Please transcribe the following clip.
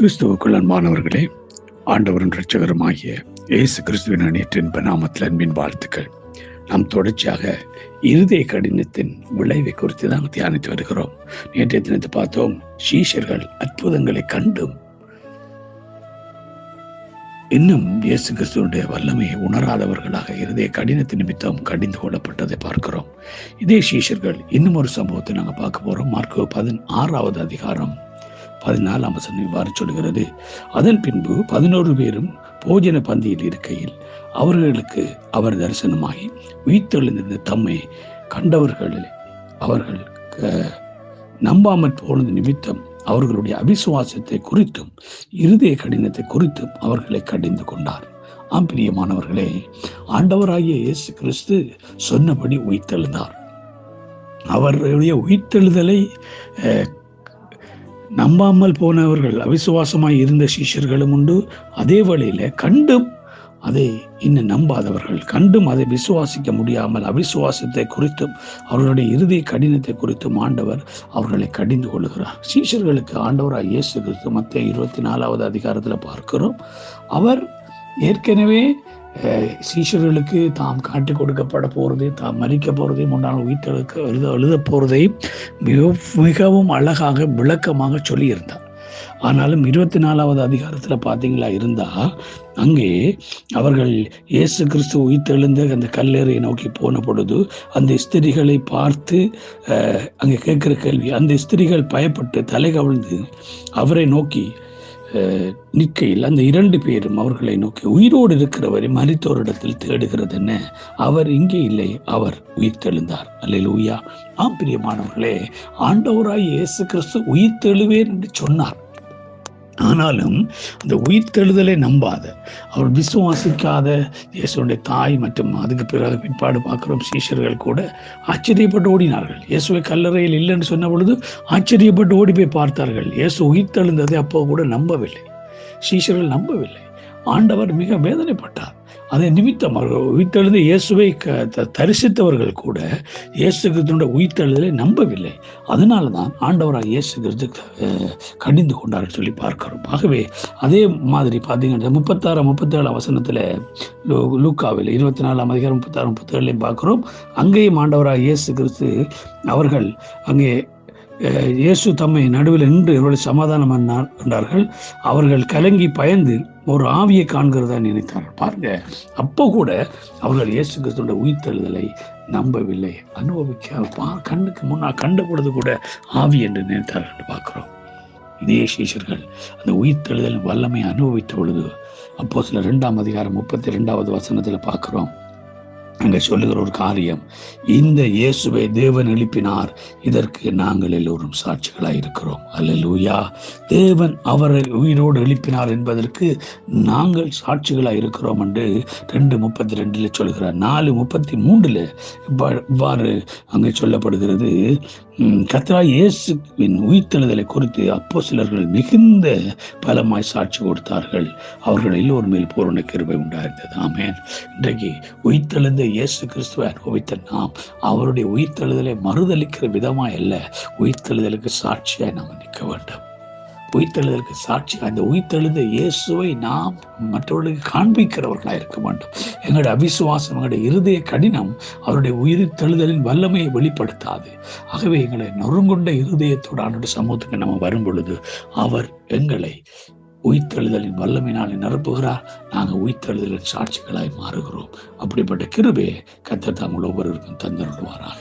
கிறிஸ்துவுக்குள் அன்பானவர்களே, ஆண்டவரும் இரட்சகருமாகிய இயேசு கிறிஸ்துவின் நேற்றின் நாமத்தில் அன்பின் வாழ்த்துக்கள். நாம் தொடர்ச்சியாக இருதய கடினத்தின் விளைவை குறித்து தான் தியானித்து வருகிறோம். நேற்றைய தினத்தை பார்த்தோம், சீஷர்கள் அற்புதங்களை கண்டும் இன்னும் இயேசு கிறிஸ்துவனுடைய வல்லமையை உணராதவர்களாக இருதய கடினத்தின் நிமித்தம் கடிந்து கொள்ளப்பட்டதை பார்க்கிறோம். இதே சீஷர்கள் இன்னும் ஒரு சம்பவத்தை நாங்கள் பார்க்க போறோம். மார்க்கு 16வது அதிகாரம் 14ஆம் வசனம் இவ்வாறு சொல்கிறது. அதன் பின்பு 11 பேரும் போஜன பந்தியில் இருக்கையில் அவர்களுக்கு அவர் தரிசனமாகி உயிர்த்தெழுந்திருந்த தம்மை கண்டவர்களில் அவர்கள் நம்பாமற் போனது நிமித்தம் அவர்களுடைய அவிசுவாசத்தை குறித்தும் இருதய கடினத்தை குறித்தும் அவர்களை கடிந்து கொண்டார். பிரியமானவர்களே, ஆண்டவராகிய இயேசு கிறிஸ்து சொன்னபடி உயிர்த்தெழுந்தார். அவருடைய உயிர்த்தெழுதலை நம்பாமல் போனவர்கள், அவிசுவாசமாய் இருந்த சீஷர்களும் உண்டு. அதே வழியில கண்டும் அதை இன்னும் நம்பாதவர்கள், கண்டும் அதை விசுவாசிக்க முடியாமல் அவிசுவாசத்தை குறித்தும் அவர்களுடைய இருதய கடினத்தை குறித்தும் ஆண்டவர் அவர்களை கடிந்து கொள்கிறார். சீஷர்களுக்கு ஆண்டவராய் இயேசு கிறிஸ்து மத்தேயு 24வது அதிகாரத்தில் பார்க்கிறோம். அவர் ஏற்கனவே சீஷர்களுக்கு தாம் காட்டி கொடுக்கப்பட போறதை, தாம் மறிக்க போறதை, முன்னாள் உயிர்த்தெழுக்க எழுத போறதை மிகவும் அழகாக விளக்கமாக சொல்லியிருந்தார். ஆனாலும் 24வது அதிகாரத்தில் பார்த்தீங்களா இருந்தா, அங்கே அவர்கள் இயேசு கிறிஸ்து உயிர்த்தெழுந்த அந்த கல்லறையை நோக்கி போன பொழுது அந்த ஸ்திரிகளை பார்த்து அங்கே கேட்கிற கேள்வி, அந்த ஸ்திரிகள் பயப்பட்டு தலை கவிழ்ந்து அவரை நோக்கி நிற்கையில் அந்த 2 பேரும் அவர்களை நோக்கி, உயிரோடு இருக்கிறவரை மரித்தோரிடத்தில் தேடுகிறது என்ன? அவர் இங்கே இல்லை, அவர் உயிர்த்தெழுந்தார். அல்லேலூயா. பிரியமானவர்களே, ஆண்டவராய் இயேசு கிறிஸ்து உயிர்த்தெழுவேன் என்று சொன்னார். ஆனாலும் அந்த உயிர்த்தெழுதலை நம்பாத, அவர் விசுவாசிக்காத இயேசுடைய தாய் மற்றும் அதுக்கு பிறகு பிற்பாடு பார்க்கிறோம் சீஷர்கள் கூட ஆச்சரியப்பட்டு ஓடினார்கள். இயேசுவை கல்லறையில் இல்லைன்னு சொன்ன பொழுது ஆச்சரியப்பட்டு ஓடி போய் பார்த்தார்கள். இயேசு உயிர்த்தெழுந்ததை அப்போ கூட நம்பவில்லை, சீஷர்கள் நம்பவில்லை. ஆண்டவர் மிக வேதனைப்பட்டார். அதை நிமித்தம் அவர்கள் உயிர்த்தெழுந்த இயேசுவை தரிசித்தவர்கள் கூட இயேசு கிறிஸ்துவோட உயிர்த்தெழுதலை நம்பவில்லை. அதனால தான் ஆண்டவராக இயேசு கிறிஸ்து கடிந்து கொண்டார் சொல்லி பார்க்கிறோம். ஆகவே அதே மாதிரி பார்த்தீங்கன்னா 36-37 வசனத்தில் லூக்காவில் 24ஆம் அதிகாரம் 36-37 பார்க்கிறோம். அங்கேயும் ஆண்டவராக இயேசு கிறிஸ்து அவர்கள் அங்கே இயேசு தம்மை நடுவில் நின்று இவர்களை சமாதானம் என்றார்கள். அவர்கள் கலங்கி பயந்து ஒரு ஆவியை காண்கிறதா நினைத்தார்கள். பாருங்க, அப்போ கூட அவர்கள் இயேசு கிறிஸ்துவோட உயிர்த்தெழுதலை நம்பவில்லை, அனுபவிக்க கண்ணுக்கு முன்னால் கண்ட பொழுது கூட ஆவி என்று நினைத்தார்கள் என்று பார்க்கிறோம். இதே சீஷர்கள் அந்த உயிர்த்தெழுதல் வல்லமை அனுபவித்த பொழுது அப்போஸ்தலர் 2ஆம் அதிகாரம் 32வது வசனத்தில் பார்க்கிறோம். அங்கே சொல்லுகிற ஒரு காரியம், இந்த இயேசுவை தேவன் எழுப்பினார், இதற்கு நாங்கள் எல்லோரும் சாட்சிகளாய் இருக்கிறோம். அல்லேலூயா. தேவன் அவரை உயிரோடு எழுப்பினார் என்பதற்கு நாங்கள் சாட்சிகளாய் இருக்கிறோம் என்று 2:32 சொல்கிறார். 4:33 இவ்வாறு அங்கே சொல்லப்படுகிறது. கர்த்தராகிய இயேசுவின் உயிர்த்தெழுதலை குறித்து அப்போஸ்தலர்கள் மிகுந்த பலமாய் சாட்சி கொடுத்தார்கள். அவர்கள் எல்லோரும் மேல் பூரண கிருபை உண்டாயிருந்தது. ஆமென். இன்றைக்கு உயிர்த்தெழுந்த இயேசு கிறிஸ்துவை அனுபவித்த நாம் அவருடைய உயிர்த்தெழுதலை மறுதளிக்கிற விதமாய் அல்ல, உயிர்த்தெழுதலுக்கு சாட்சியாய் நாம் நிற்க வேண்டும். உயிர்த்தெழுதலுக்கு சாட்சி அந்த உயிர்த்தெழுந்த இயேசுவை நாம் மற்றவர்களுக்கு காண்பிக்கிறவர்களாக இருக்க வேண்டும். எங்களுடைய அவிசுவாசம், எங்களுடைய இருதய கடினம் அவருடைய உயிர்த்தெழுதலின் வல்லமையை வெளிப்படுத்தாது. ஆகவே எங்களை நொறுங்குண்ட இருதயத்தோடு ஆண்டவருடைய சமூகத்துக்கு நம்ம வரும் பொழுது அவர் எங்களை உயிர்த்தெழுதலின் வல்லமையினாலே நிரப்புகிறார். நாங்கள் உயிர்த்தெழுதலின் சாட்சிகளாய் மாறுகிறோம். அப்படிப்பட்ட கிருபையை கர்த்தர் தாங்கள் ஒவ்வொருவருக்கும் தந்தருள்வாராக.